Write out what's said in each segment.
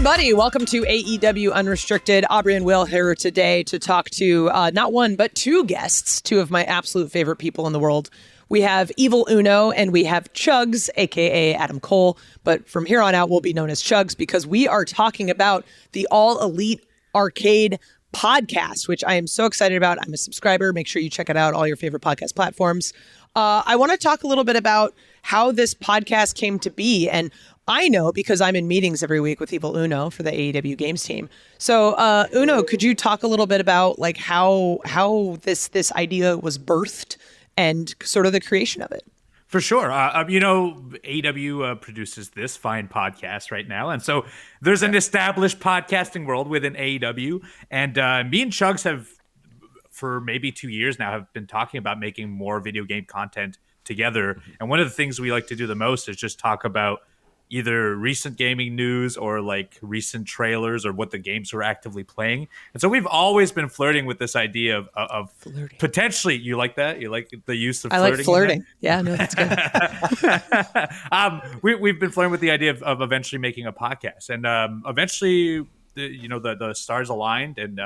everybody. Welcome to AEW Unrestricted. Aubrey and Will here today to talk to not one, but two guests, two of my absolute favorite people in the world. We have Evil Uno and we have Chugs, a.k.a. Adam Cole. But from here on out, we'll be known as Chugs because we are talking about the All Elite Arcade podcast, which I am so excited about. I'm a subscriber. Make sure you check it out, all your favorite podcast platforms. I want to talk a little bit about how this podcast came to be. And I know because I'm in meetings every week with Evil Uno for the AEW Games team. So Uno, could you talk a little bit about like how this idea was birthed and sort of the creation of it? For sure. AEW produces this fine podcast right now. And so there's an established podcasting world within AEW. And me and Chugs have, for maybe 2 years now, have been talking about making more video game content together. And one of the things we like to do the most is just talk about either recent gaming news or like recent trailers or what the games we're actively playing. And so we've always been flirting with this idea of potentially, you like that? You like the use of flirting? I like flirting. Yeah, no, that's good. We've been flirting with the idea of eventually making a podcast. And eventually, the stars aligned and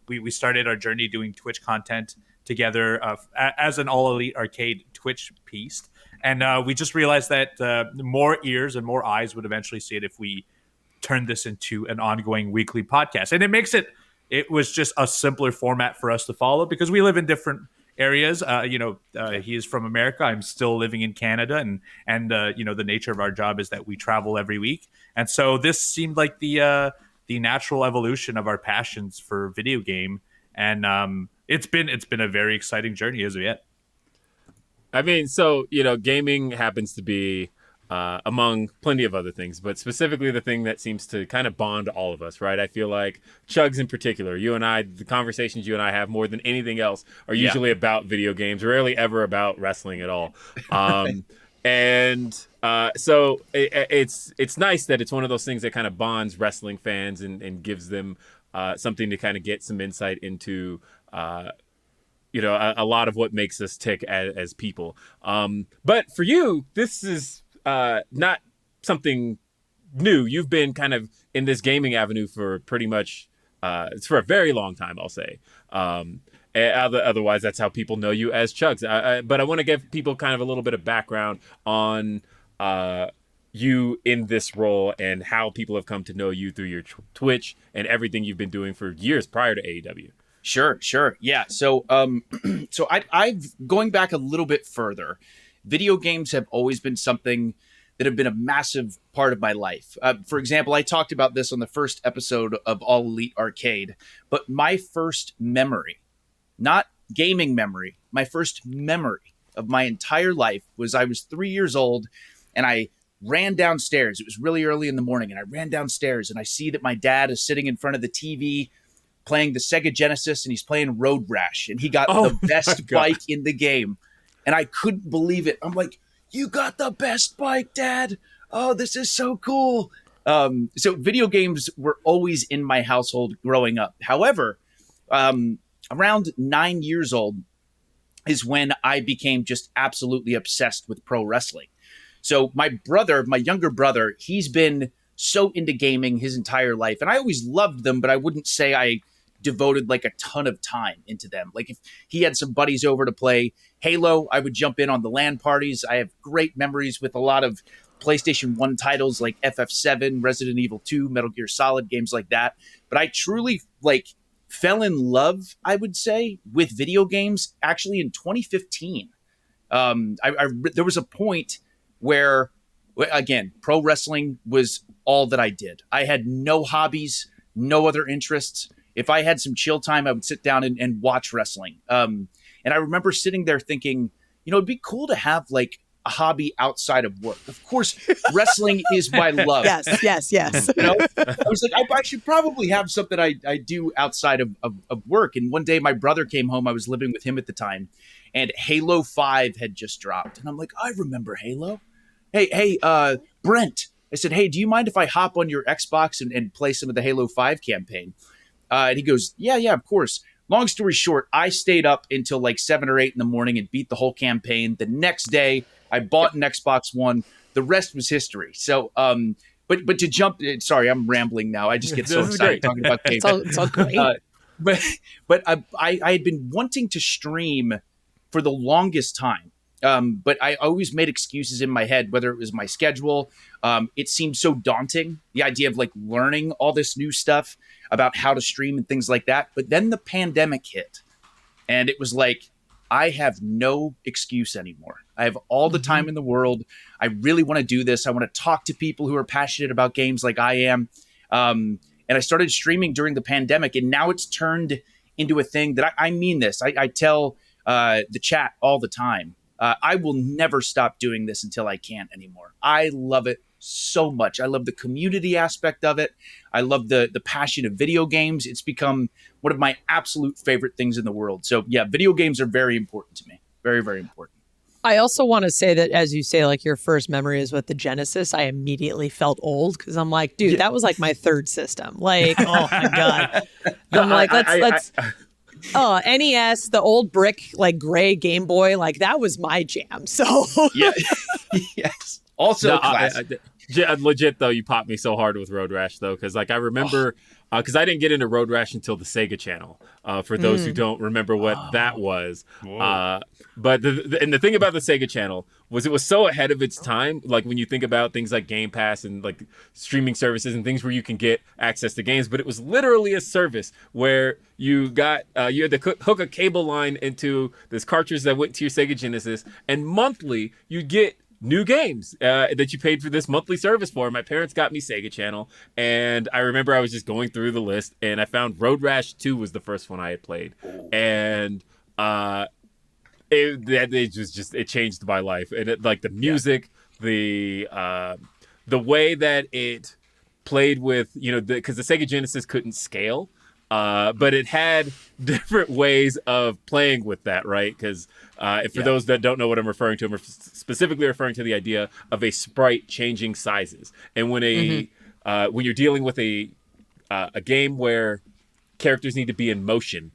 we started our journey doing Twitch content together as an All Elite Arcade Twitch piece. And we just realized that more ears and more eyes would eventually see it if we turned this into an ongoing weekly podcast. And it was just a simpler format for us to follow because we live in different areas. He is from America. I'm still living in Canada. And the nature of our job is that we travel every week. And so this seemed like the natural evolution of our passions for video game. And it's been a very exciting journey as of yet. I mean, so, gaming happens to be among plenty of other things, but specifically the thing that seems to kind of bond all of us, right? I feel like Chugs in particular, you and I, the conversations you and I have more than anything else are usually about video games, rarely ever about wrestling at all. So it's nice that it's one of those things that kind of bonds wrestling fans and gives them something to kind of get some insight into a lot of what makes us tick as people. But for you, this is not something new. You've been kind of in this gaming avenue for pretty much, it's for a very long time, I'll say. Otherwise, that's how people know you as Chugs. But I want to give people kind of a little bit of background on you in this role and how people have come to know you through your Twitch and everything you've been doing for years prior to AEW. Sure. Yeah. So I've going back a little bit further. Video games have always been something that have been a massive part of my life. For example, I talked about this on the first episode of All Elite Arcade, but my first memory, not gaming memory, my first memory of my entire life was I was 3 years old and I ran downstairs. It was really early in the morning and I ran downstairs and I see that my dad is sitting in front of the TV playing the Sega Genesis, and he's playing Road Rash, and he got the best bike in the game. And I couldn't believe it. I'm like, you got the best bike, Dad. Oh, this is so cool. So video games were always in my household growing up. However, around 9 years old is when I became just absolutely obsessed with pro wrestling. So my younger brother, he's been so into gaming his entire life. And I always loved them, but I wouldn't say I devoted like a ton of time into them. Like if he had some buddies over to play Halo, I would jump in on the LAN parties. I have great memories with a lot of PlayStation 1 titles like FF7, Resident Evil 2, Metal Gear Solid, games like that. But I truly fell in love, I would say, with video games actually in 2015. There was a point where, again, pro wrestling was all that I did. I had no hobbies, no other interests. If I had some chill time, I would sit down and watch wrestling. And I remember sitting there thinking, it'd be cool to have like a hobby outside of work. Of course, wrestling is my love. Yes. I was like, I should probably have something I do outside of work. And one day my brother came home. I was living with him at the time. And Halo 5 had just dropped. And I'm like, I remember Halo. Hey, Brent. I said, hey, do you mind if I hop on your Xbox and play some of the Halo 5 campaign? And he goes, yeah, of course. Long story short, I stayed up until like 7 or 8 in the morning and beat the whole campaign. The next day, I bought an Xbox One. The rest was history. So, but to jump, sorry, I'm rambling now. I just get so This is excited great. talking about games. It's all great. But I had been wanting to stream for the longest time. But I always made excuses in my head, whether it was my schedule. It seemed so daunting, the idea of like learning all this new stuff about how to stream and things like that. But then the pandemic hit, and it was like, I have no excuse anymore. I have all the time in the world. I really want to do this. I want to talk to people who are passionate about games like I am. And I started streaming during the pandemic, and now it's turned into a thing that I mean this. I tell the chat all the time. I will never stop doing this until I can't anymore. I love it so much. I love the community aspect of it. I love the passion of video games. It's become one of my absolute favorite things in the world. So yeah, video games are very important to me. Very, very important. I also want to say that, as you say, like your first memory is with the Genesis. I immediately felt old because I'm like, dude, that was like my third system. Like, oh my God. I'm like, let's. Oh, NES, the old brick, like gray Game Boy, like that was my jam. So Yeah. Yes. Also, legit though, you popped me so hard with Road Rash though, because like I remember, because I didn't get into Road Rash until the Sega Channel. For those who don't remember what that was, but the thing about the Sega Channel was it was so ahead of its time. Like when you think about things like Game Pass and like streaming services and things where you can get access to games, but it was literally a service where you got you had to hook a cable line into this cartridge that went to your Sega Genesis, and monthly you get new games that you paid for this monthly service for. My parents got me Sega Channel, and I remember I was just going through the list, and I found Road Rash 2 was the first one I had played, and it changed my life. And it, like the music, the way that it played with, you know, because the Sega Genesis couldn't scale. But it had different ways of playing with that, right? Because for those that don't know what I'm referring to, I'm specifically referring to the idea of a sprite changing sizes. And when when you're dealing with a game where characters need to be in motion,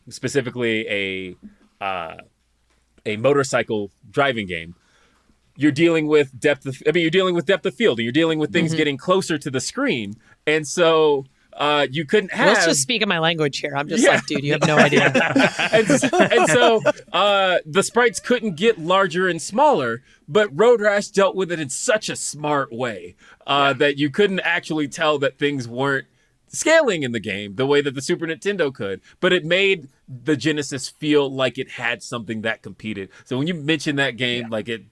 specifically a motorcycle driving game, you're dealing with depth of field, and you're dealing with things getting closer to the screen, and so. You couldn't have. Let's just speak in my language here. I'm just like, dude, you have no idea. and so the sprites couldn't get larger and smaller, but Road Rash dealt with it in such a smart way that you couldn't actually tell that things weren't scaling in the game the way that the Super Nintendo could. But it made the Genesis feel like it had something that competed. So when you mention that game, like it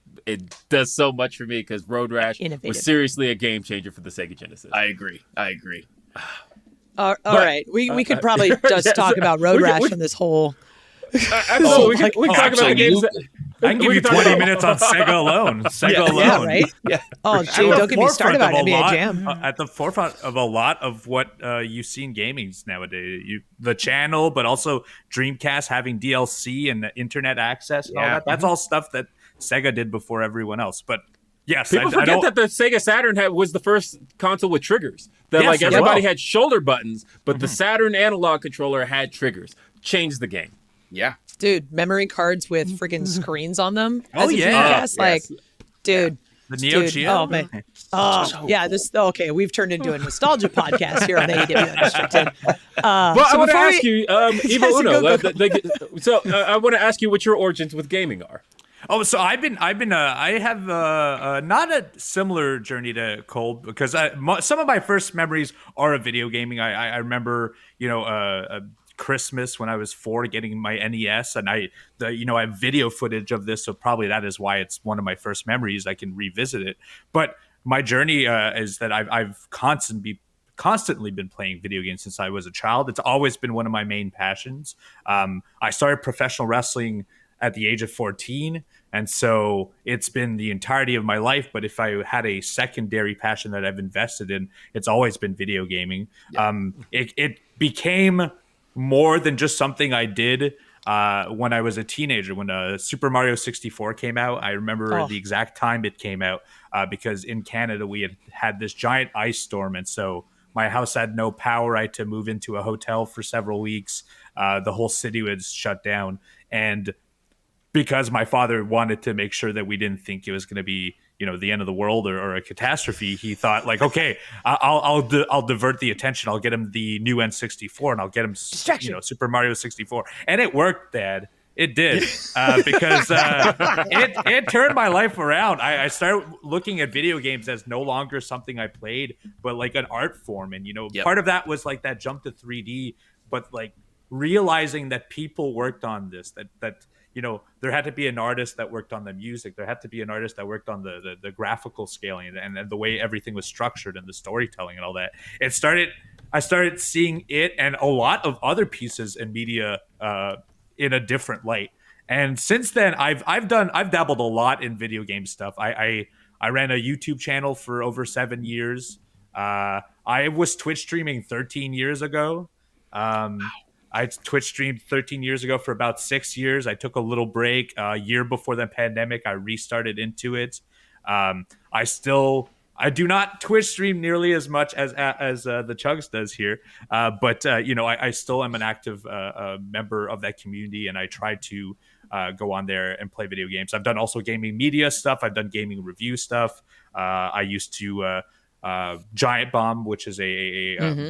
does so much for me, because Road Rash was seriously a game changer for the Sega Genesis. I agree. All right. We could probably just talk about Road Rash on this whole. Absolutely. We can talk about the games. I can give you 20 minutes on Sega alone. Sega alone. Yeah, right? Yeah. Oh, gee, don't get me started about NBA Jam. At the forefront of a lot of what you see in gaming nowadays. The channel, but also Dreamcast having DLC and internet access and all that. That's all stuff that Sega did before everyone else. But yes, people forget that the Sega Saturn was the first console with triggers. That like everybody had shoulder buttons, but the Saturn analog controller had triggers. Changed the game. Yeah. Dude, memory cards with freaking screens on them. Oh, yeah. Like, dude. The Neo Geo. Oh, man. Okay, we've turned into a nostalgia podcast here on AEW Unrestricted. Well, I want to ask you, Evo Uno. So I want to ask you what your origins with gaming are. Oh, so I have not a similar journey to Cole, because some of my first memories are of video gaming. I remember, Christmas when I was 4 getting my NES, and I have video footage of this, so probably that is why it's one of my first memories. I can revisit it. But my journey is that I've constantly been playing video games since I was a child. It's always been one of my main passions. I started professional wrestling at the age of 14. And so it's been the entirety of my life. But if I had a secondary passion that I've invested in, it's always been video gaming. Yeah. It became more than just something I did when I was a teenager. When Super Mario 64 came out, I remember the exact time it came out because in Canada we had this giant ice storm. And so my house had no power. I had to move into a hotel for several weeks. The whole city was shut down. And because my father wanted to make sure that we didn't think it was going to be, the end of the world or a catastrophe, he thought like, okay, I'll divert the attention. I'll get him the new N64 and I'll get him Super Mario 64, and it worked, Dad. It did, because it turned my life around. I started looking at video games as no longer something I played, but like an art form. And, part of that was like that jump to 3D, but like realizing that people worked on this, that there had to be an artist that worked on the music. There had to be an artist that worked on the graphical scaling and the way everything was structured and the storytelling and all that. I started seeing it and a lot of other pieces in media in a different light. And since then, I've dabbled a lot in video game stuff. I ran a YouTube channel for over 7 years. I was Twitch streaming 13 years ago. I Twitch streamed 13 years ago for about 6 years. I took a little break. A year before the pandemic, I restarted into it. I do not Twitch stream nearly as much as the Chugs does here, but I still am an active member of that community, and I try to go on there and play video games. I've done also gaming media stuff. I've done gaming review stuff. I used to Giant Bomb, which is a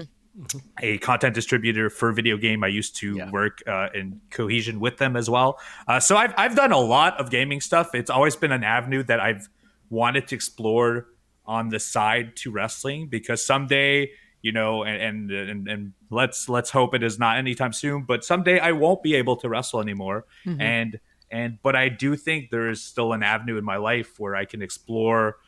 content distributor for video game. I used to work in Cohesion with them as well. So I've done a lot of gaming stuff. It's always been an avenue that I've wanted to explore on the side to wrestling, because someday, and let's hope it is not anytime soon, but someday I won't be able to wrestle anymore. But I do think there is still an avenue in my life where I can explore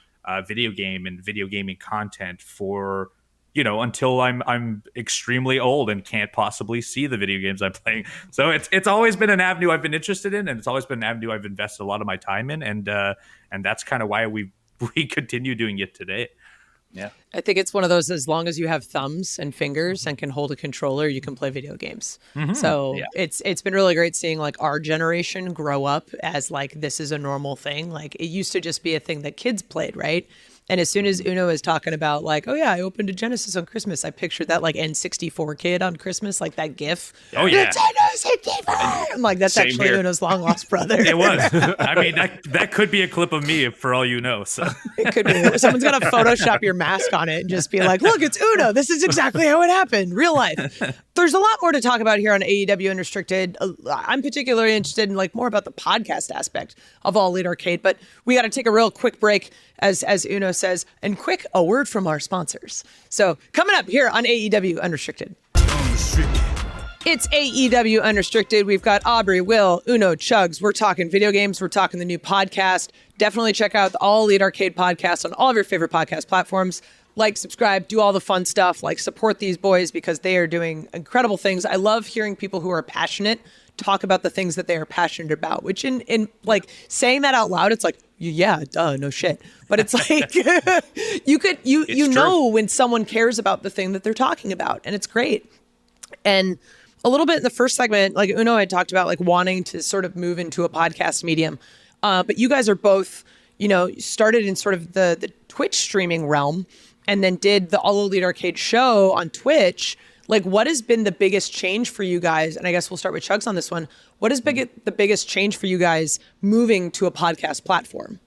video game and video gaming content for until I'm extremely old and can't possibly see the video games I'm playing. So it's always been an avenue I've been interested in, and it's always been an avenue I've invested a lot of my time in, and that's kind of why we continue doing it today. Yeah, I think it's one of those, as long as you have thumbs and fingers and can hold a controller, you can play video games. So it's been really great seeing like our generation grow up as like, this is a normal thing. Like, it used to just be a thing that kids played, right? And as soon as Uno is talking about like, oh yeah, I opened a Genesis on Christmas, I pictured that like N64 kid on Christmas, like that GIF. Oh yeah, I'm like, that's actually Uno's long lost brother. It was. I mean, that could be a clip of me for all you know. So it could be. Someone's gonna Photoshop your mask on it and just be like, look, it's Uno. This is exactly how it happened, real life. There's a lot more to talk about here on AEW Unrestricted. I'm particularly interested in like more about the podcast aspect of All Elite Arcade, but we got to take a real quick break, as Uno says, and quick, a word from our sponsors. So coming up here on AEW Unrestricted. It's AEW Unrestricted. We've got Aubrey, Will, Uno, Chugs. We're talking video games. We're talking the new podcast. Definitely check out the All Elite Arcade podcast on all of your favorite podcast platforms. Like, subscribe, do all the fun stuff. Like, support these boys because they are doing incredible things. I love hearing people who are passionate talk about the things that they are passionate about, which in like saying that out loud, it's like, yeah, duh, no shit. But it's like, you know when someone cares about the thing that they're talking about, and it's great. And a little bit in the first segment, like Uno had talked about, like wanting to sort of move into a podcast medium. But you guys are both, started in sort of the Twitch streaming realm and then did the All Elite Arcade show on Twitch. Like, what has been the biggest change for you guys? And I guess we'll start with Chugs on this one. What is the biggest change for you guys moving to a podcast platform?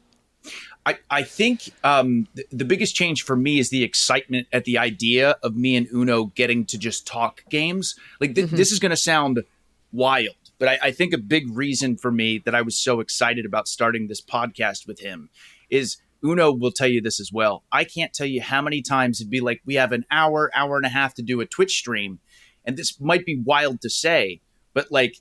I think the biggest change for me is the excitement at the idea of me and Uno getting to just talk games. Like, this is going to sound wild, but I think a big reason for me that I was so excited about starting this podcast with him is, Uno will tell you this as well, I can't tell you how many times it'd be like, we have an hour and a half to do a Twitch stream. And this might be wild to say, but like,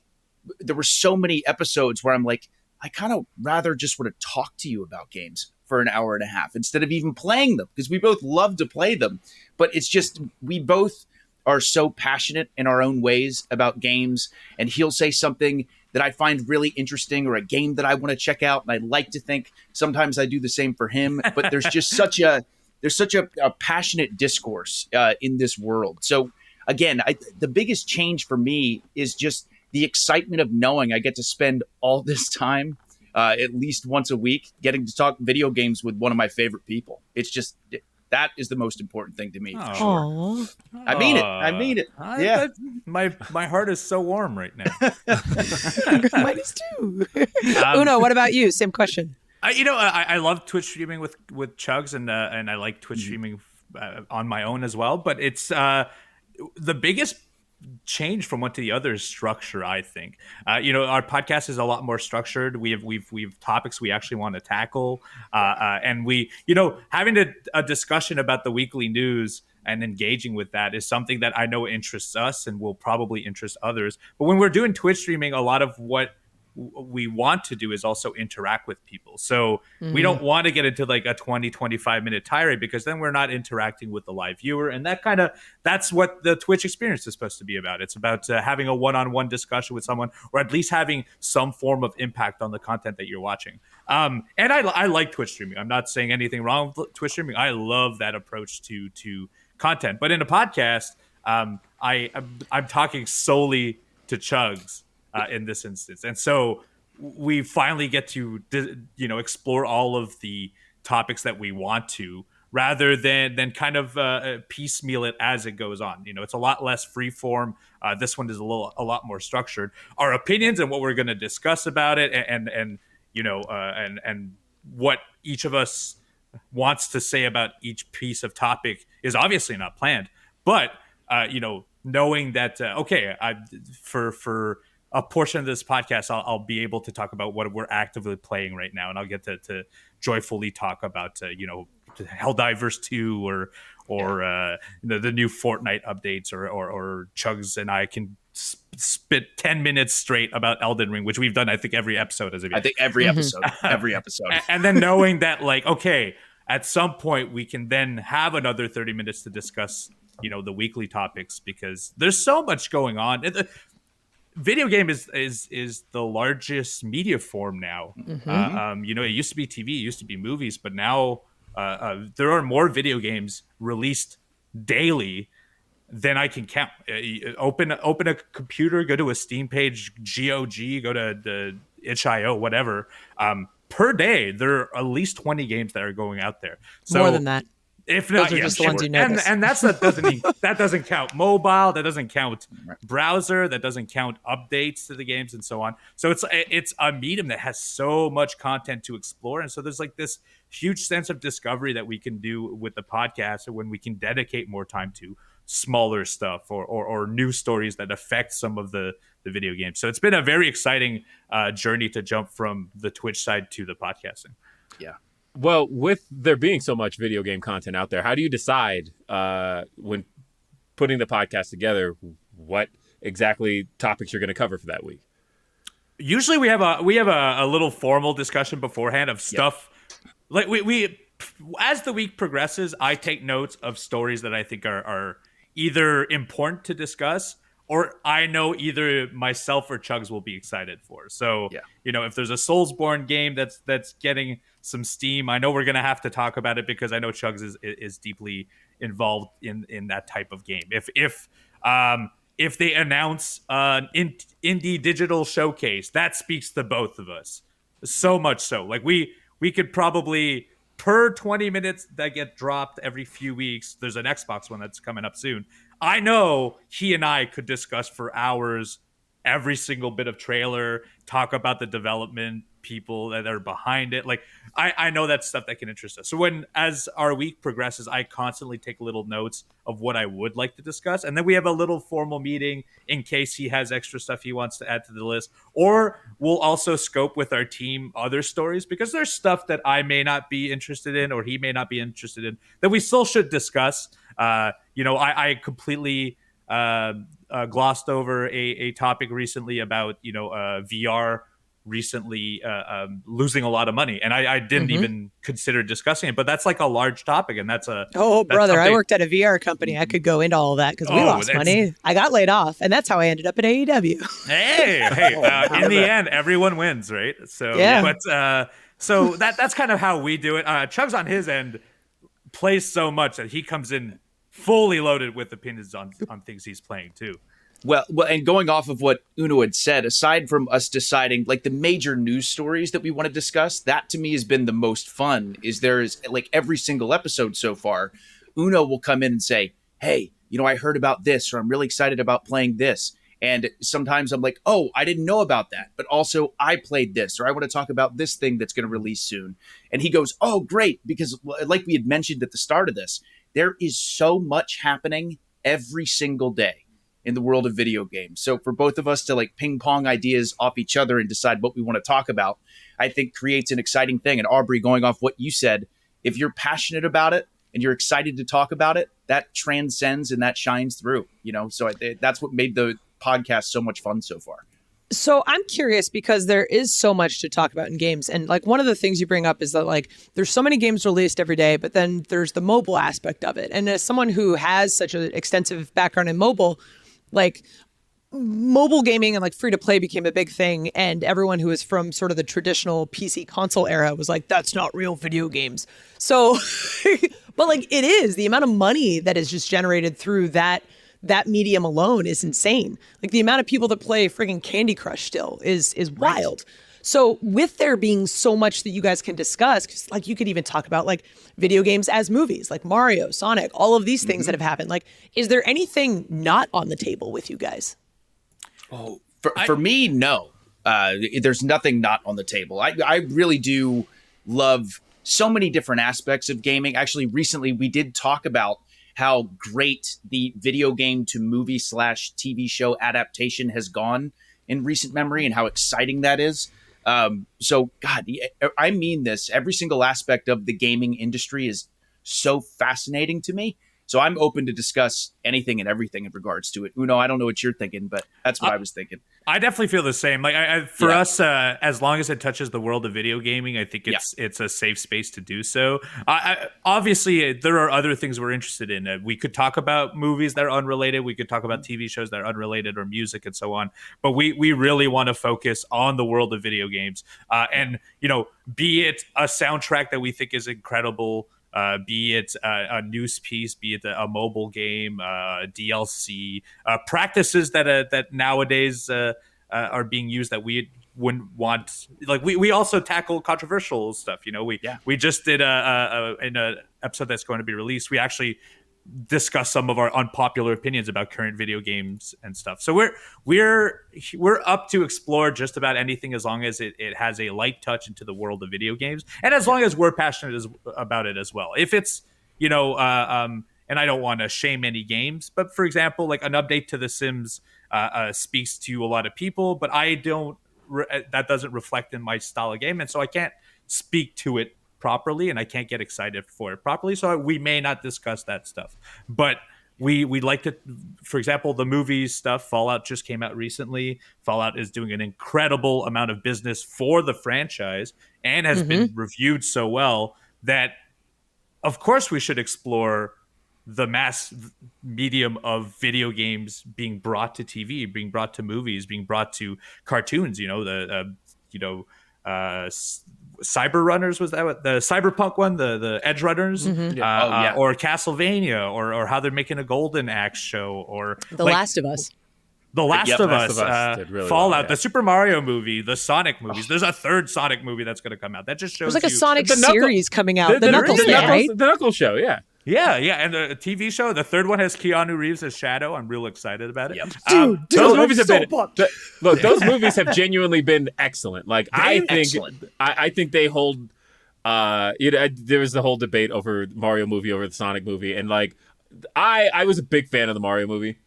there were so many episodes where I'm like, I kind of rather just want to talk to you about games for an hour and a half instead of even playing them, because we both love to play them. But it's just, we both are so passionate in our own ways about games, and he'll say something that I find really interesting or a game that I want to check out. And I like to think sometimes I do the same for him, but there's just such a passionate discourse in this world. So again, the biggest change for me is just the excitement of knowing I get to spend all this time, at least once a week, getting to talk video games with one of my favorite people. It's just, that is the most important thing to me. For sure. I mean it. Yeah. My heart is so warm right now. Mine is too. Uno, what about you? Same question. I love Twitch streaming with Chugs, and I like Twitch streaming on my own as well. But it's the biggest change from one to the other is structure. I think our podcast is a lot more structured. We've topics we actually want to tackle, and we having a discussion about the weekly news and engaging with that is something that I know interests us and will probably interest others. But when we're doing Twitch streaming, a lot of what we want to do is also interact with people. So we don't want to get into like a 20-25 minute tirade, because then we're not interacting with the live viewer. And that's what the Twitch experience is supposed to be about. It's about having a one-on-one discussion with someone, or at least having some form of impact on the content that you're watching. And I like Twitch streaming. I'm not saying anything wrong with Twitch streaming. I love that approach to content. But in a podcast, I'm talking solely to Chugs in this instance, and so we finally get to explore all of the topics that we want to, rather than kind of piecemeal it as it goes on. It's a lot less free form. This one is a lot more structured. Our opinions and what we're going to discuss about it, and what each of us wants to say about each piece of topic is obviously not planned. But knowing that for a portion of this podcast, I'll be able to talk about what we're actively playing right now, and I'll get to joyfully talk about Helldivers 2 or the new Fortnite updates, or Chugs and I can spit 10 minutes straight about Elden Ring, which we've done I think every episode as of yet. I think every episode, and then knowing that at some point we can then have another 30 minutes to discuss the weekly topics, because there's so much going on. Video game is the largest media form now. It used to be TV, it used to be movies, but now there are more video games released daily than I can count. Open a computer, go to a Steam page, GOG, go to the itch.io, whatever. Per day, there are at least 20 games that are going out there. So, more than that. If not, those are just the ones you notice. And that doesn't count mobile, that doesn't count browser, that doesn't count updates to the games and so on. So it's a medium that has so much content to explore, and so there's like this huge sense of discovery that we can do with the podcast, when we can dedicate more time to smaller stuff or new stories that affect some of the video games. So it's been a very exciting journey to jump from the Twitch side to the podcasting. Yeah. Well, with there being so much video game content out there, how do you decide when putting the podcast together what exactly topics you're going to cover for that week? Usually we have a little formal discussion beforehand of stuff. Like we as the week progresses, I take notes of stories that I think are either important to discuss, or I know either myself or Chugs will be excited for. So, if there's a Soulsborne game that's getting some steam, I know we're going to have to talk about it, because I know Chugs is deeply involved in that type of game. If they announce an indie digital showcase, that speaks to both of us. So much so. Like we could probably, per 20 minutes that get dropped every few weeks, there's an Xbox one that's coming up soon. I know he and I could discuss for hours every single bit of trailer, talk about the development people that are behind it. Like I know that's stuff that can interest us. So as our week progresses, I constantly take little notes of what I would like to discuss. And then we have a little formal meeting in case he has extra stuff he wants to add to the list. Or we'll also scope with our team other stories, because there's stuff that I may not be interested in, or he may not be interested in, that we still should discuss. I completely glossed over a topic recently about, VR recently losing a lot of money, and I didn't even consider discussing it, but that's like a large topic, and that's brother, I worked at a VR company. I could go into all of that, because we lost money. I got laid off, and that's how I ended up at AEW. Hey, in the end, everyone wins, right? So so that's kind of how we do it. Chugs on his end plays so much that he comes in fully loaded with opinions on things he's playing too. Well, and going off of what Uno had said, aside from us deciding like the major news stories that we want to discuss, that to me has been the most fun. There's like every single episode so far, Uno will come in and say, "Hey, I heard about this," or "I'm really excited about playing this." And sometimes I'm like, oh, I didn't know about that. But also, I played this, or I want to talk about this thing that's going to release soon. And he goes, oh, great. Because, like we had mentioned at the start of this, there is so much happening every single day in the world of video games. So for both of us to like ping pong ideas off each other and decide what we want to talk about, I think creates an exciting thing. And Aubrey, going off what you said, if you're passionate about it and you're excited to talk about it, that transcends and that shines through, So that's what made the podcast so much fun so far. So I'm curious because there is so much to talk about in games. And like one of the things you bring up is that like there's so many games released every day, but then there's the mobile aspect of it. And as someone who has such an extensive background in mobile, like mobile gaming and like free to play became a big thing. And everyone who is from sort of the traditional PC console era was like, that's not real video games. So, but like it is, the amount of money that is just generated through that medium alone is insane. Like the amount of people that play friggin' Candy Crush still is wild. So with there being so much that you guys can discuss, because like you could even talk about like video games as movies, like Mario, Sonic, all of these things that have happened. Like, is there anything not on the table with you guys? Oh, for me, no. There's nothing not on the table. I really do love so many different aspects of gaming. Actually, recently we did talk about how great the video game to movie / TV show adaptation has gone in recent memory and how exciting that is. So, God, I mean this. Every single aspect of the gaming industry is so fascinating to me. So I'm open to discuss anything and everything in regards to it. Uno, I don't know what you're thinking, but that's what I was thinking. I definitely feel the same. Like for us, as long as it touches the world of video gaming, I think it's a safe space to do so. Obviously, there are other things we're interested in. We could talk about movies that are unrelated. We could talk about TV shows that are unrelated or music and so on. But we really want to focus on the world of video games. And, be it a soundtrack that we think is incredible, be it a news piece, be it a mobile game, DLC, practices that nowadays are being used that we wouldn't want. Like we also tackle controversial stuff. We just did in an episode that's going to be released. We actually discuss some of our unpopular opinions about current video games and stuff. So we're up to explore just about anything as long as it has a light touch into the world of video games, and as long as we're passionate about it as well. If it's and I don't want to shame any games, but for example, like an update to The Sims speaks to a lot of people, but I don't. That doesn't reflect in my style of game, and so I can't speak to it properly, and I can't get excited for it properly, so we may not discuss that stuff. But we like to, for example, the movies stuff. Fallout just came out recently. Fallout is doing an incredible amount of business for the franchise and has been reviewed so well that, of course, we should explore the mass medium of video games being brought to TV, being brought to movies, being brought to cartoons. Cyber Runners, was that what the Cyberpunk one, the Edge Runners, or Castlevania, or how they're making a Golden Axe show, or The Last of Us. The Last of Us, did really Fallout, well, yeah. The Super Mario movie, the Sonic movies. There's a third Sonic movie that's going to come out. That just shows There's like a you Sonic series coming out. The Knuckles the thing, right? The Knuckles show, yeah. Yeah, and the TV show. The third one has Keanu Reeves as Shadow. I'm real excited about it. Yep. Dude, Those movies have so been pumped. look. Those movies have genuinely been excellent. Like I think, excellent. I think they hold. There was the whole debate over Mario movie over the Sonic movie, and like I was a big fan of the Mario movie.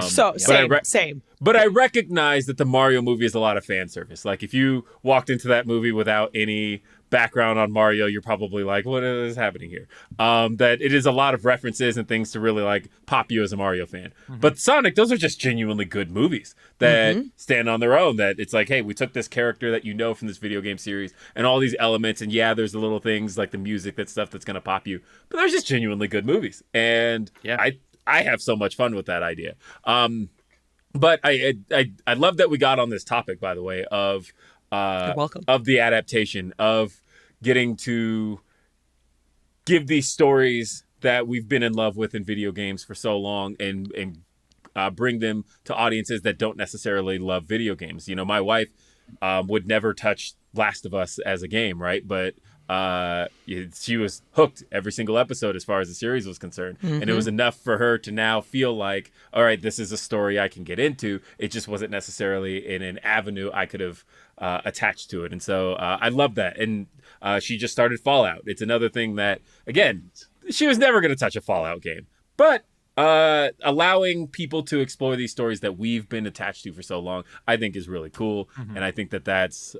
Same. But I recognize that the Mario movie is a lot of fan service. Like if you walked into that movie without any background on Mario, you're probably like, what is happening here? That it is a lot of references and things to really like pop you as a Mario fan. But Sonic, those are just genuinely good movies that stand on their own. That it's like, hey, we took this character that you know from this video game series and all these elements, and yeah, there's the little things like the music, that stuff that's gonna pop you. But they're just genuinely good movies. And I have so much fun with that idea. But I love that we got on this topic, by the way, of You're welcome. Of the adaptation, of getting to give these stories that we've been in love with in video games for so long and bring them to audiences that don't necessarily love video games. My wife would never touch Last of Us as a game, right? But she was hooked every single episode as far as the series was concerned. And it was enough for her to now feel like, all right, this is a story I can get into. It just wasn't necessarily in an avenue I could have attached to it. And so I love that. And she just started Fallout. It's another thing that, again, she was never going to touch a Fallout game. But allowing people to explore these stories that we've been attached to for so long, I think is really cool. And I think that that's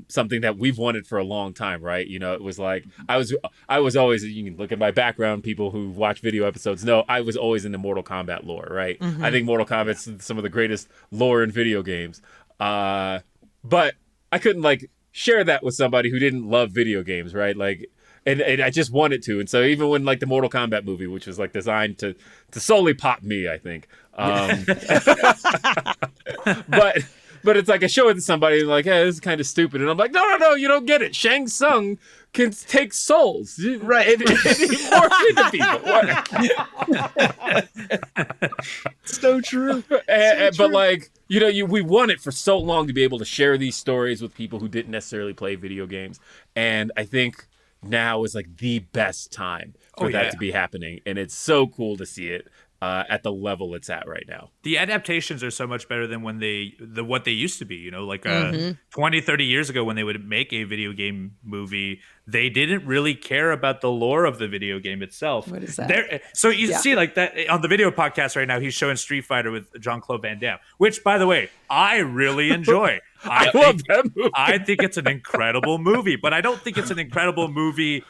something that we've wanted for a long time, right? You know, it was like I was always, you can look at my background, people who watch video episodes know I was always in the Mortal Kombat lore, right? I think Mortal Kombat's some of the greatest lore in video games. But I couldn't like share that with somebody who didn't love video games, right? Like, and I just wanted to. And so even when like the Mortal Kombat movie, which was like designed to solely pop me, I think. But it's like I show it to somebody and like, hey, this is kind of stupid. And I'm like, no, you don't get it. Shang Tsung can take souls. Right. It morphs into people. So true. But like, you know, we want it for so long to be able to share these stories with people who didn't necessarily play video games. And I think now is like the best time for that to be happening. And it's so cool to see it at the level it's at right now. The adaptations are so much better than what they used to be, you know, like 20, 30 years ago when they would make a video game movie, they didn't really care about the lore of the video game itself. What is that? So you see like that on the video podcast right now, he's showing Street Fighter with Jean-Claude Van Damme, which by the way, I really enjoy. I love that movie. I think it's an incredible movie, but I don't think it's an incredible movie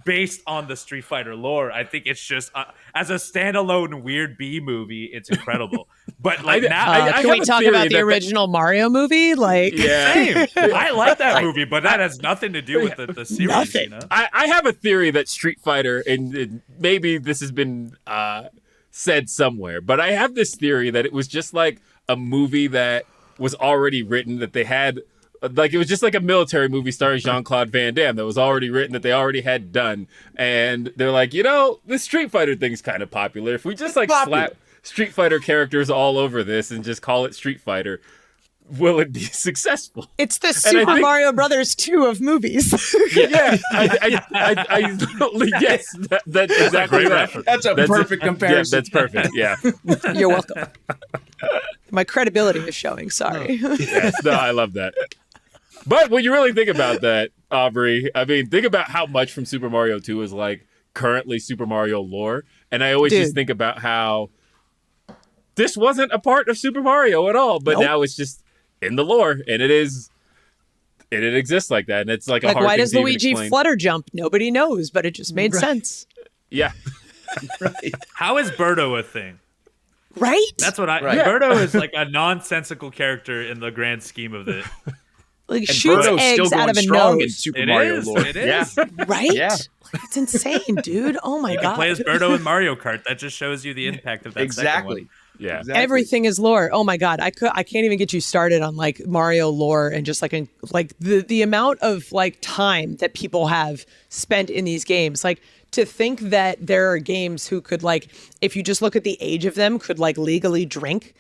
based on the Street Fighter lore. I think it's just as a standalone weird B movie, it's incredible. But like can we talk about the original Mario movie? Like, same. I like that movie, but that has nothing to do with the series. Nothing. You know? I have a theory that Street Fighter, and maybe this has been said somewhere, but I have this theory that it was just like a movie that was already written, that they had. Like, it was just like a military movie starring Jean-Claude Van Damme that was already written, that they already had done. And they're like, you know, this Street Fighter thing's kind of popular. If we just like slap Street Fighter characters all over this and just call it Street Fighter, will it be successful? It's the Super Mario Brothers 2 of movies. Yes, that's exactly right. That's a perfect comparison. Yeah, that's perfect. Yeah. You're welcome. My credibility is showing. Sorry. Yes, no, I love that. But when you really think about that, Aubrey, I mean, think about how much from Super Mario 2 is like currently Super Mario lore. And I always just think about how this wasn't a part of Super Mario at all, but now it's just in the lore, and it exists like that. And it's like a hard why thing does to even Luigi explain. flutter jump? Nobody knows, but it just made sense. Yeah. Right. How is Birdo a thing? Right? That's what Right. Birdo is like a nonsensical character in the grand scheme of it. Like, And shoots Birdo's still eggs going out of a strong in nose. Super Mario lore. It is. Right? Yeah. It's insane, dude. Oh my You God. can play as Birdo in Mario Kart. That just shows you the impact of that second Exactly. one. Yeah. Exactly. Everything is lore. Oh my God. I can't even get you started on like Mario lore and just like the amount of like time that people have spent in these games. Like, to think that there are games who could like, if you just look at the age of them, could like legally drink.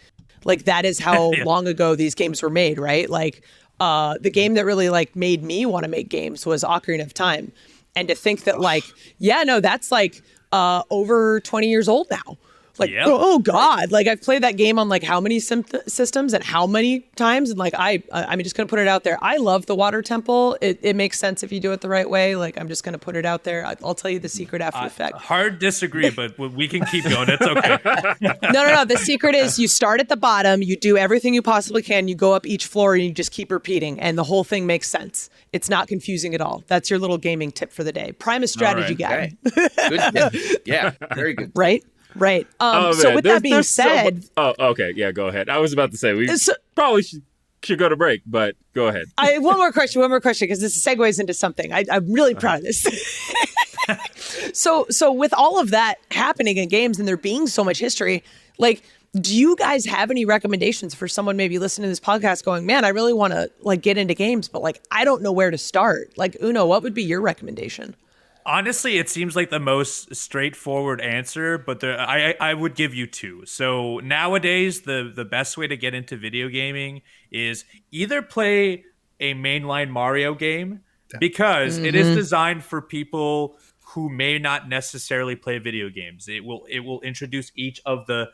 Like, that is how long ago these games were made, right? Like, the game that really like made me want to make games was Ocarina of Time. And to think that like, that's like over 20 years old now. Like, oh God, like I've played that game on like how many systems and how many times. And like, I'm just going to put it out there. I love the water temple. It makes sense if you do it the right way. Like, I'm just going to put it out there. I'll tell you the secret after the fact. Hard disagree, but we can keep going. It's okay. No. The secret is you start at the bottom, you do everything you possibly can, you go up each floor and you just keep repeating. And the whole thing makes sense. It's not confusing at all. That's your little gaming tip for the day. Primus strategy guy. Okay. Good. Yeah. Very good. Right? Oh, so man. with that being said, okay. Yeah, go ahead. I was about to say we probably should go to break, but go ahead. one more question, because this segues into something. I'm really proud of this. So with all of that happening in games and there being so much history, like, do you guys have any recommendations for someone maybe listening to this podcast going, man, I really want to like get into games, but like, I don't know where to start. Like, Uno, what would be your recommendation? Honestly, it seems like the most straightforward answer, but I would give you two. So nowadays, the best way to get into video gaming is either play a mainline Mario game because it is designed for people who may not necessarily play video games. It will introduce each of the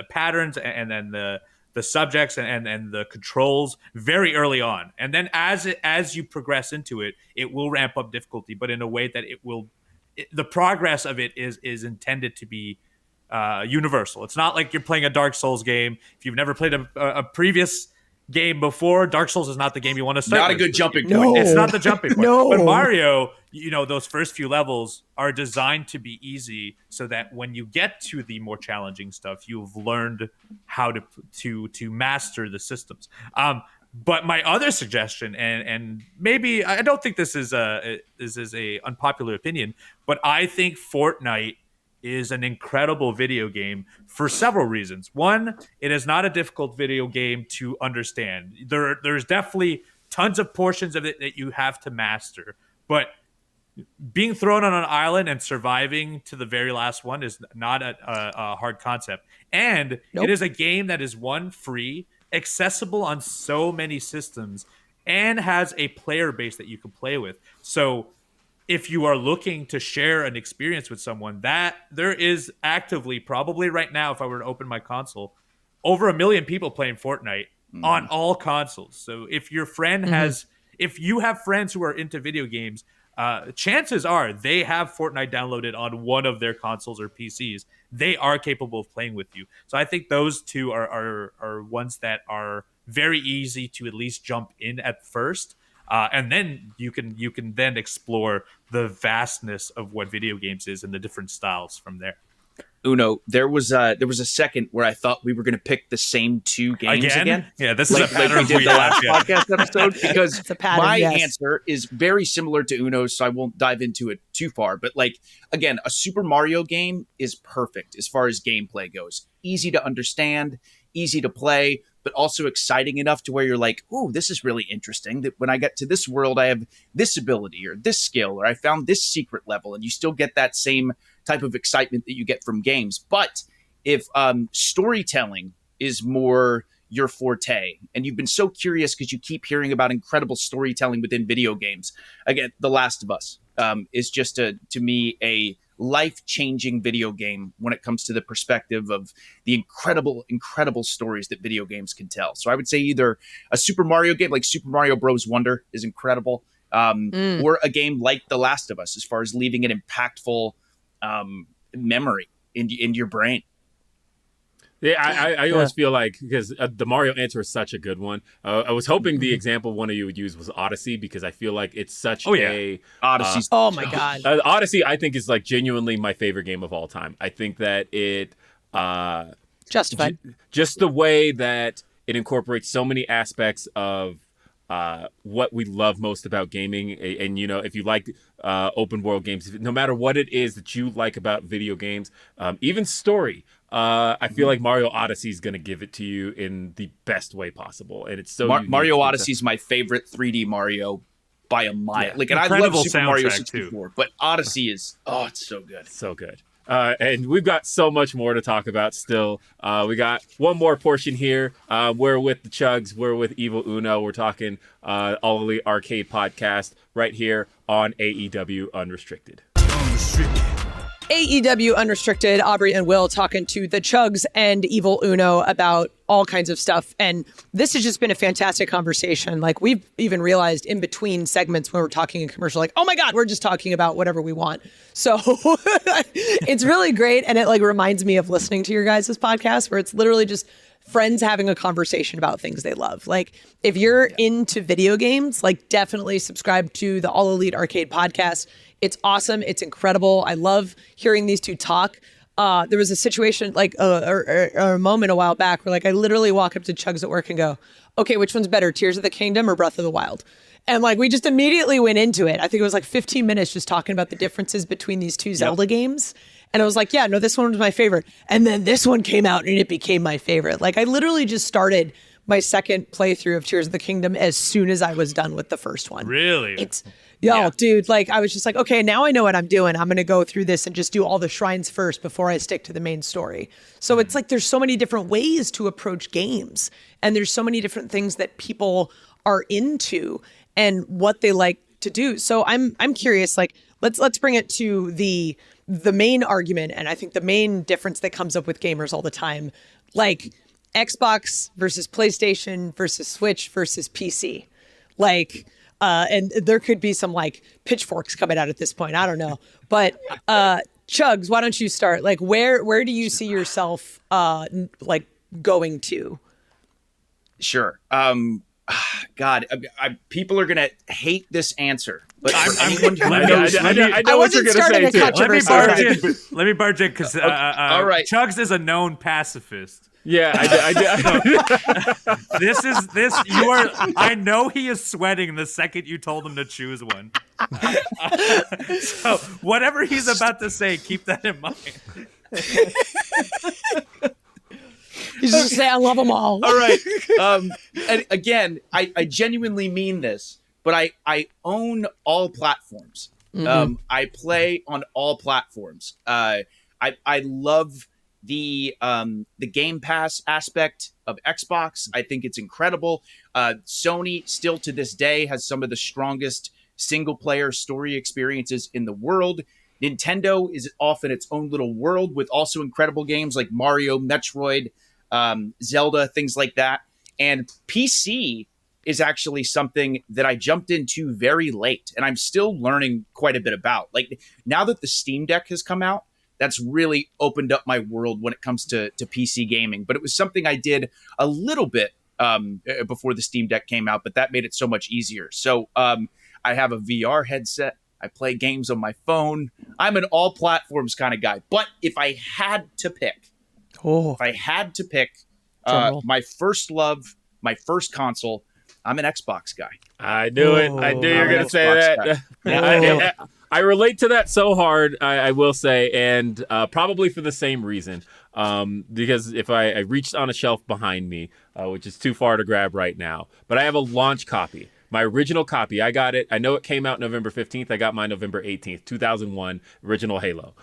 patterns and then the subjects and the controls very early on, and then as you progress into it, it will ramp up difficulty, but in a way that the progress of it is intended to be universal. It's not like you're playing a Dark Souls game. If you've never played a previous game before, Dark Souls is not the game you want to start. Not with. A good jumping point. No. It's not the jumping point. No. But Mario, those first few levels are designed to be easy so that when you get to the more challenging stuff, you've learned how to master the systems. But my other suggestion, and maybe I don't think this is a unpopular opinion, but I think Fortnite is an incredible video game for several reasons. One, it is not a difficult video game to understand. There's definitely tons of portions of it that you have to master, but being thrown on an island and surviving to the very last one is not a hard concept. And It is a game that is free, accessible on so many systems, and has a player base that you can play with. So if you are looking to share an experience with someone, that there is actively, probably right now, if I were to open my console, over 1 million people playing Fortnite on all consoles. So if your friend if you have friends who are into video games, chances are they have Fortnite downloaded on one of their consoles or PCs. They are capable of playing with you. So I think those two are ones that are very easy to at least jump in at first. And then you can then explore the vastness of what video games is and the different styles from there. Uno, there was a second where I thought we were going to pick the same two games again. Yeah, this is a pattern we did the last have. podcast episode, because pattern, my yes. answer is very similar to Uno's, so I won't dive into it too far. But again, a Super Mario game is perfect as far as gameplay goes. Easy to understand, easy to play, but also exciting enough to where you're like, "Ooh, this is really interesting. That when I get to this world, I have this ability or this skill, or I found this secret level," and you still get that same type of excitement that you get from games. But if storytelling is more your forte, and you've been so curious because you keep hearing about incredible storytelling within video games, again, The Last of Us is just to me a life-changing video game when it comes to the perspective of the incredible stories that video games can tell. So I would say either a Super Mario game like Super Mario Bros. Wonder is incredible, or a game like The Last of Us as far as leaving an impactful memory in your brain. Yeah, I always feel like, because the Mario answer is such a good one. I was hoping the example one of you would use was Odyssey, because I feel like it's such a... Odyssey's... oh my God. Odyssey, I think, is genuinely my favorite game of all time. I think that it... Justified. Just the way that it incorporates so many aspects of what we love most about gaming. And if you like open world games, no matter what it is that you like about video games, even story, I feel like Mario Odyssey is going to give it to you in the best way possible. And it's so Mario Odyssey is my favorite 3D Mario by a mile. Yeah. And I love Super Mario 64, but Odyssey is, it's so good. So good. And we've got so much more to talk about still. We got one more portion here. We're with the Chugs. We're with Evil Uno. We're talking All Elite Arcade Podcast right here on AEW Unrestricted. AEW Unrestricted, Aubrey and Will talking to the Chugs and Evil Uno about all kinds of stuff. And this has just been a fantastic conversation. We've even realized in between segments when we're talking in commercial, oh my God, we're just talking about whatever we want. So it's really great. And it reminds me of listening to your guys' podcast, where it's literally just friends having a conversation about things they love. If you're into video games, definitely subscribe to the All Elite Arcade Podcast. It's awesome. It's incredible. I love hearing these two talk. There was a situation or a moment a while back where I literally walk up to Chugs at work and go, okay, which one's better, Tears of the Kingdom or Breath of the Wild? And we just immediately went into it. I think it was 15 minutes just talking about the differences between these two Zelda games. And I was like, yeah, no, this one was my favorite. And then this one came out and it became my favorite. I literally just started my second playthrough of Tears of the Kingdom as soon as I was done with the first one. Really? Dude, I was just okay, now I know what I'm doing. I'm going to go through this and just do all the shrines first before I stick to the main story. So it's there's so many different ways to approach games. And there's so many different things that people are into and what they like to do. So I'm curious, like let's bring it to the main argument, and I think the main difference that comes up with gamers all the time, like Xbox versus PlayStation versus Switch versus PC. Like and there could be some like pitchforks coming out at this point. I don't know. But Chugs, why don't you start? Like where do you see yourself like going to? Sure. God, people are gonna hate this answer, but I wasn't starting a controversy. Let me barge in because all right. Chugs is a known pacifist. Yeah, I This. You are. I know he is sweating the second you told him to choose one. So whatever he's about to say, keep that in mind. You just say, I love them all. All right. And again, I genuinely mean this, but I own all platforms. I play on all platforms. I love the Game Pass aspect of Xbox. I think it's incredible. Sony still to this day has some of the strongest single player story experiences in the world. Nintendo is off in its own little world with also incredible games like Mario, Metroid, Zelda, things like that. And PC is actually something that I jumped into very late and I'm still learning quite a bit about. Like now that the Steam Deck has come out, that's really opened up my world when it comes to PC gaming. But it was something I did a little bit before the Steam Deck came out, but that made it so much easier. So I have a VR headset. I play games on my phone. I'm an all platforms kind of guy. But if I had to pick, my first love, my first console, I'm an Xbox guy. I knew it. I knew you were going to say that. I relate to that so hard, I will say, and probably for the same reason. Because if I reached on a shelf behind me, which is too far to grab right now, but I have a launch copy. My original copy, I got it. I know it came out November 15th. I got mine November 18th, 2001, original Halo.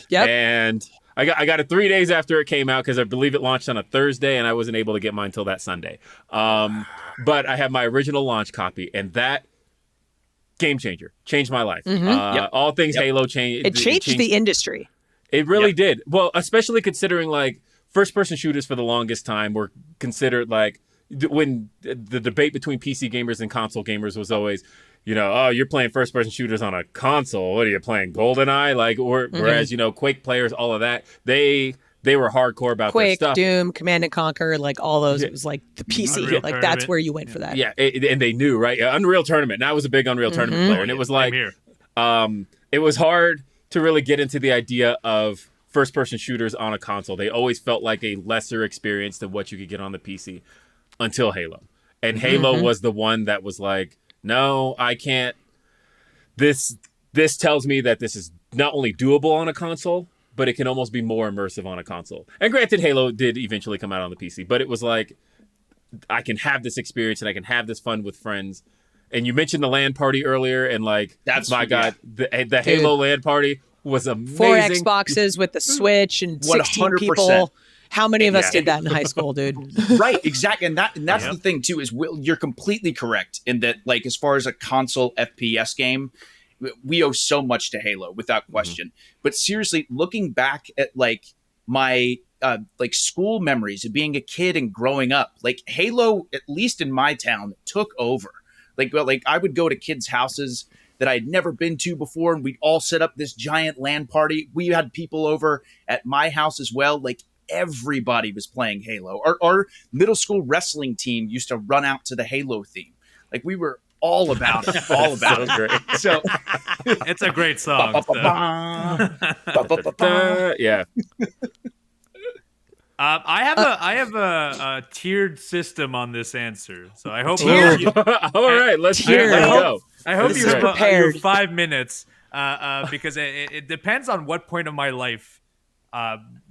Yep. And I got it 3 days after it came out because I believe it launched on a Thursday, and I wasn't able to get mine till that Sunday. But I have my original launch copy, and that game changer changed my life. All things Halo changed. It changed the industry. It really did. Well, especially considering like first-person shooters for the longest time were considered like when the debate between PC gamers and console gamers was always, you know, oh, you're playing first-person shooters on a console. What are you playing, GoldenEye? Like, whereas you know, Quake players, all of that, they were hardcore about Quake, their stuff. Doom, Command and Conquer, like all those. It was like the PC. Unreal Like Tournament. that's where you went for that. Yeah, and they knew, right? Unreal Tournament. And I was a big Unreal Tournament player, and it was like, it was hard to really get into the idea of first-person shooters on a console. They always felt like a lesser experience than what you could get on the PC until Halo. And Halo was the one that was like, no, I can't. This tells me that this is not only doable on a console, but it can almost be more immersive on a console. And granted, Halo did eventually come out on the PC, but it was like, I can have this experience and I can have this fun with friends. And you mentioned the LAN party earlier, and like, God, the Halo LAN party was amazing. 4 Xboxes with the Switch and 16 100%. people. How many of us did that in high school, dude? Right, exactly. And that's the thing too, is you're completely correct in that, like, as far as a console FPS game, we owe so much to Halo without question. But seriously, looking back at like my like school memories of being a kid and growing up, like Halo, at least in my town, took over. Like I would go to kids' houses that I'd never been to before, and we'd all set up this giant LAN party. We had people over at my house as well. Like, everybody was playing Halo. Our middle school wrestling team used to run out to the Halo theme. Like, we were all about it. All about it. Great. So It's a great song. Yeah. I have a tiered system on this answer, so I hope. All right, let's go. I hope you have prepared. 5 minutes, because it depends on what point of my life,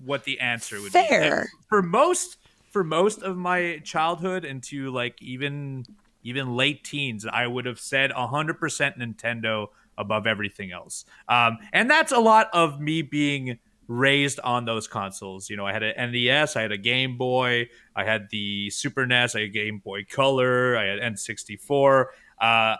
what the answer would be. Fair. For most of my childhood into like even late teens, I would have said 100% Nintendo above everything else. And that's a lot of me being raised on those consoles. You know, I had an NES, I had a Game Boy, I had the Super NES, I had Game Boy Color, I had N64,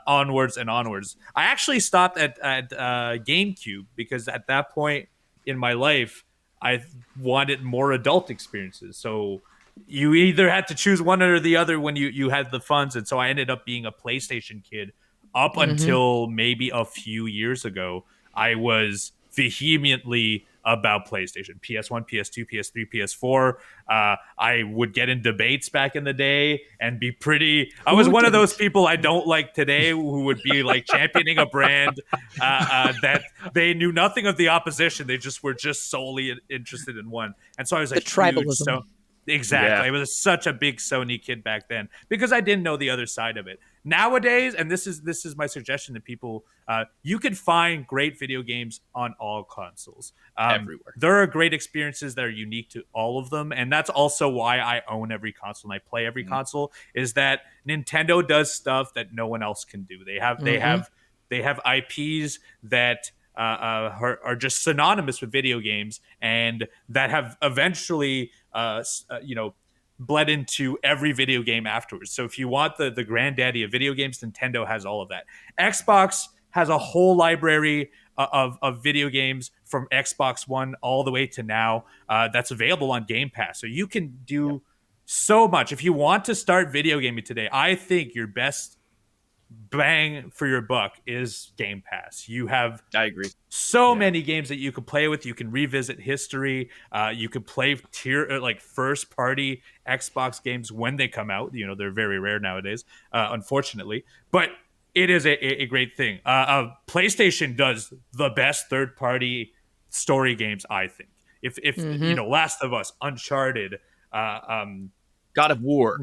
onwards and onwards. I actually stopped at GameCube because at that point in my life, I wanted more adult experiences. So you either had to choose one or the other when you had the funds. And so I ended up being a PlayStation kid up until maybe a few years ago. I was vehemently about PlayStation, PS1, PS2, PS3, PS4. I would get in debates back in the day and be pretty. I was one of those people I don't like today who would be like championing a brand that they knew nothing of the opposition. They just were just solely interested in one. And so I was The tribalism. Exactly. Yeah. I was such a big Sony kid back then because I didn't know the other side of it. Nowadays, and this is my suggestion to people, you can find great video games on all consoles. Everywhere. There are great experiences that are unique to all of them, and that's also why I own every console and I play every console, is that Nintendo does stuff that no one else can do. They have IPs that are just synonymous with video games and that have eventually bled into every video game afterwards. So if you want the granddaddy of video games, Nintendo has all of that. Xbox has a whole library of video games from Xbox One all the way to now that's available on Game Pass. So you can do so much. If you want to start video gaming today, I think your best bang for your buck is Game Pass. You have I agree. so many games that you can play with. You can revisit history. You can play first party Xbox games when they come out. You know, they're very rare nowadays, unfortunately, but it is a great thing. PlayStation does the best third party story games, I think. If Last of Us, Uncharted, God of War,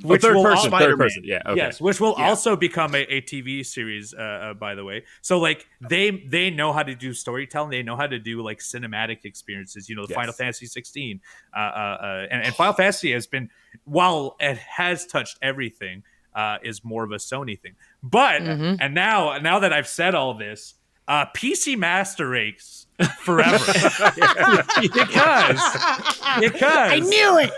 which third will person. Yeah, okay. Yes, which will also become a TV series, by the way. So like they know how to do storytelling. They know how to do like cinematic experiences. You know, the Final Fantasy 16, and Final Fantasy has been, while it has touched everything, is more of a Sony thing. But and now that I've said all this, PC Master Race forever because I knew it.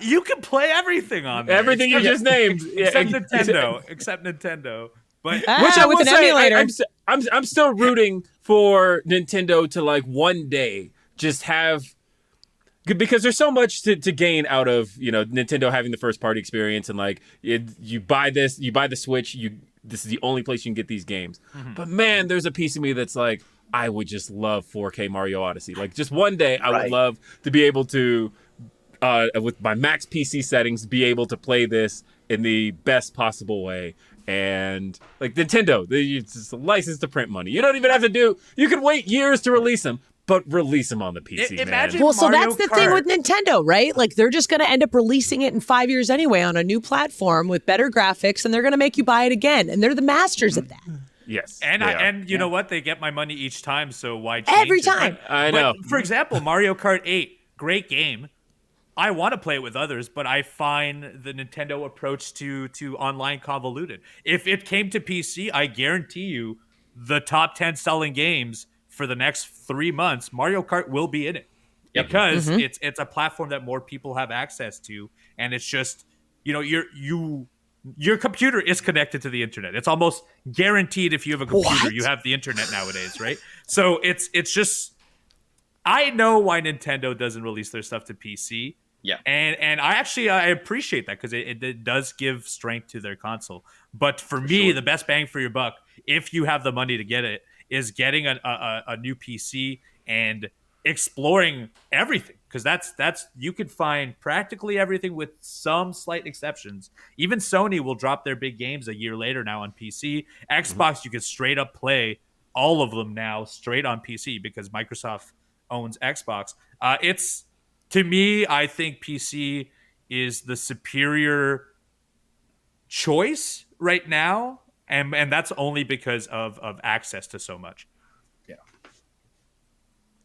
You can play everything on there. Everything you just named, except Nintendo. But which I will with an say, emulator. I'm still rooting for Nintendo to like one day just have, because there's so much to gain out of, you know, Nintendo having the first party experience and like you buy the Switch, this is the only place you can get these games. But man, there's a piece of me that's like, I would just love 4K Mario Odyssey. Like just one day I would love to be able to, with my max PC settings, be able to play this in the best possible way. And like Nintendo, it's just a license to print money. You don't even have to you can wait years to release them, but release them on the PC, man. Well, so Mario that's the Kart. thing with Nintendo, right? Like they're just going to end up releasing it in 5 years anyway on a new platform with better graphics, and they're going to make you buy it again. And they're the masters of that. Yes. And you know what? They get my money each time, so why change Every it? time. I know. But, for example, Mario Kart 8, great game. I want to play it with others, but I find the Nintendo approach to online convoluted. If it came to PC, I guarantee you the top 10 selling games for the next 3 months, Mario Kart will be in it. Yep. Because it's a platform that more people have access to, and it's just, you know, your computer is connected to the internet. It's almost guaranteed if you have a computer, you have the internet nowadays, right? So it's just, I know why Nintendo doesn't release their stuff to PC. Yeah. And I appreciate that because it does give strength to their console. But for me, the best bang for your buck, if you have the money to get it, is getting a new PC and exploring everything. Because that's you could find practically everything with some slight exceptions. Even Sony will drop their big games a year later now on PC. Xbox, you can straight up play all of them now straight on PC because Microsoft owns Xbox. It's, to me, I think PC is the superior choice right now, and that's only because of access to so much. Yeah.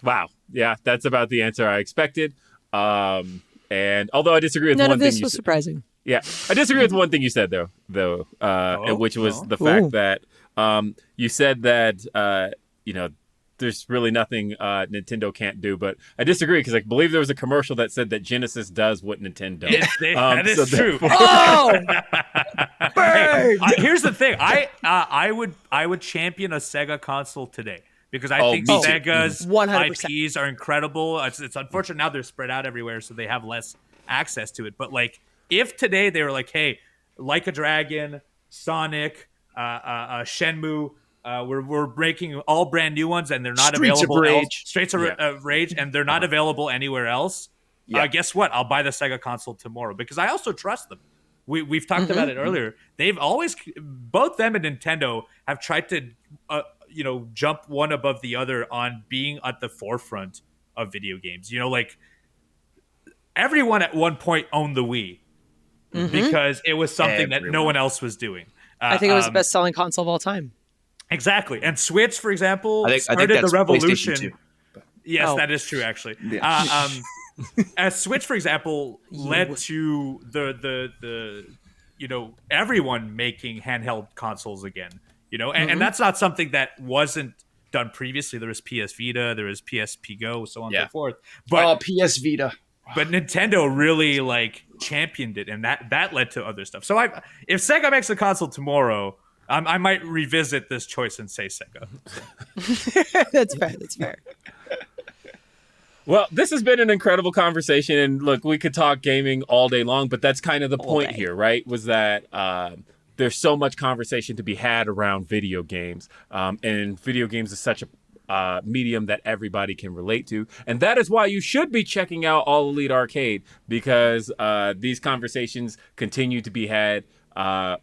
Wow. Yeah, that's about the answer I expected. And although I disagree with None one of thing this was surprising. Yeah, I disagree with one thing you said though, which was the fact that you said that there's really nothing Nintendo can't do. But I disagree because I believe there was a commercial that said that Genesis does what Nintendo does. That is true. Oh, hey, here's the thing. I would champion a Sega console today because I think Sega's 100%. IPs are incredible. It's unfortunate now they're spread out everywhere, so they have less access to it. But like, if today they were like, hey, Like a Dragon, Sonic, Shenmue. We're breaking all brand new ones, and they're not available. Streets of Rage, and they're not available anywhere else. Guess what? I'll buy the Sega console tomorrow because I also trust them. We've talked about it earlier. They've always, both them and Nintendo, have tried to, jump one above the other on being at the forefront of video games. Like everyone at one point owned the Wii because it was something that no one else was doing. I think it was the best-selling console of all time. Exactly. And Switch, for example, I think started that's the revolution. PlayStation 2. Yes, that is true, actually. Yeah. As Switch, for example, led to the everyone making handheld consoles again, and that's not something that wasn't done previously. There was PS Vita, there was PSP Go, so on and so forth. But PS Vita. But Nintendo really championed it, and that led to other stuff. So if Sega makes a console tomorrow, I might revisit this choice and say Sega. That's fair. That's fair. Well, this has been an incredible conversation, and look, we could talk gaming all day long, but that's kind of the point here, right? Was that there's so much conversation to be had around video games, and video games is such a medium that everybody can relate to, and that is why you should be checking out All Elite Arcade, because these conversations continue to be had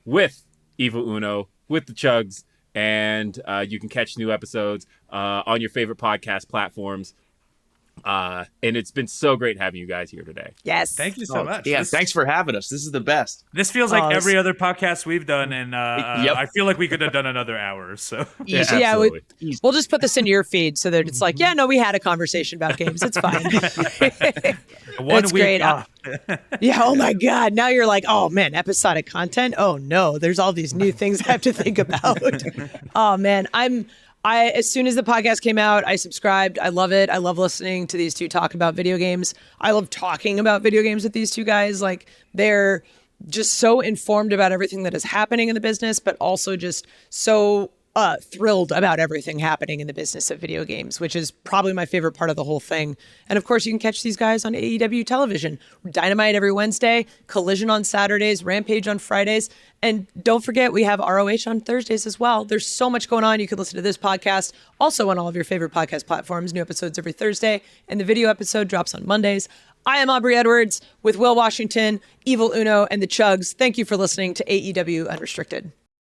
with Evil Uno, with the Chugs, and you can catch new episodes on your favorite podcast platforms. And it's been so great having you guys here today. Yes. Thank you so much. Yeah, thanks for having us. This is the best. This feels like every other podcast we've done, and I feel like we could have done another hour. So Easy. Yeah, we'll just put this into your feed so that it's like, we had a conversation about games. It's fine. That's great. Oh my God. Now you're like, oh man, episodic content. Oh no, there's all these new things I have to think about. Oh man, as soon as the podcast came out, I subscribed. I love it. I love listening to these two talk about video games. I love talking about video games with these two guys. Like, they're just so informed about everything that is happening in the business, but also just so thrilled about everything happening in the business of video games, which is probably my favorite part of the whole thing. And of course, you can catch these guys on AEW television. Dynamite every Wednesday, Collision on Saturdays, Rampage on Fridays. And don't forget, we have ROH on Thursdays as well. There's so much going on. You can listen to this podcast also on all of your favorite podcast platforms. New episodes every Thursday, and the video episode drops on Mondays. I am Aubrey Edwards with Will Washington, Evil Uno, and the Chugs. Thank you for listening to AEW Unrestricted.